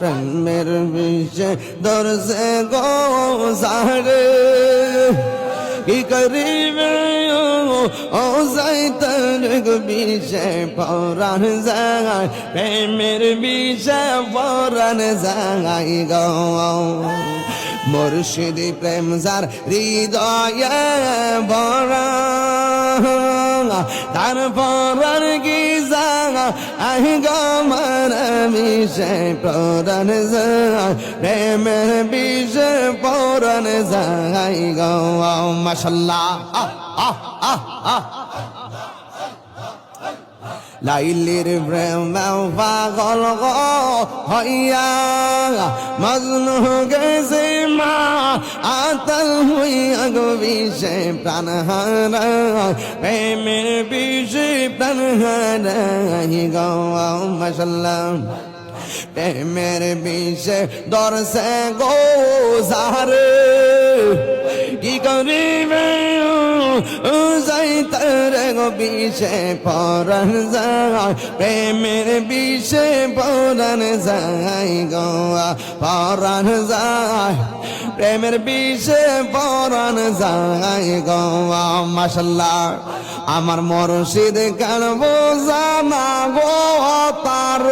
প্রেমের বিষে দরজে গো জারে কি করিবে ও যাইতার বিষে পরাণ যায় প্রেমের বিষে পরাণ যায় গো মুর্শিদি প্রেম যার হৃদয়ে ভরা তার পরাণ কি যায় আহ গমর বিষে পরাণ যায় প্রেমের বিষে পরাণ যায় গো মাশাআল্লাহ লাইলির প্রেম পাগল গো হইয়া মজনু গেছে মা আতল হইয়া গো বিষে প্রাণ হারা প্রেমের বিষে প্রাণ হারাই গো মাশাআল্লাহ প্রেমের বিষে দরসে গো জারে কি করিবে যাইতার গো বিষে পরাণ যায় প্রেমের বিষে পরাণ যায় গো পরাণ যায় প্রেমের বিষে পরাণ যায় গো মাশাআল্লাহ আমার মুর্শিদ কেন বোঝানা গো তার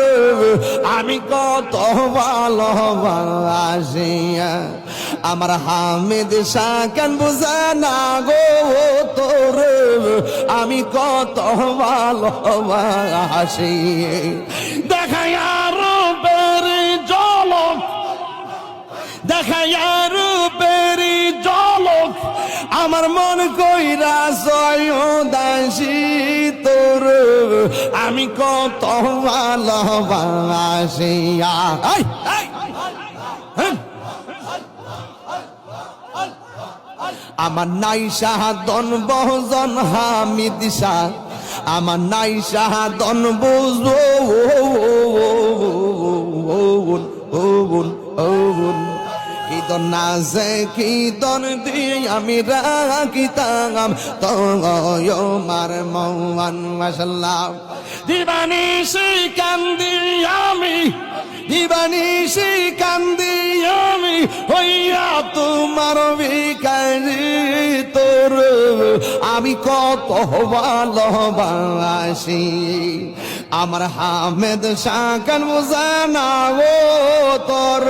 আমি কত ভালোবাসি আমার হামিদ শাহ কেন বোঝানা গো তোর আমি কত ভালোবাসি দেখাই রূপের ঝলক দেখাই রূপের ঝলক আমার মন কইরা সয়দাসী তোর আমি কত ভালোবাসি আমার নাই শাহাদন বহজন হামিদ শাহ আমার নাই শাহাদন বুঝো কিদন নাজে কিদন দিয়ে আমি রাখিতাম তোমার মন মাশাআল্লাহ দিবানিশি কান্দি আমি দিবানিশি কান্দি আমি হইয়া তোমার ভিখারি তোর আমি কত ভালোবাসি আমার হামেদ শাহ কেন বোঝানা ও তোর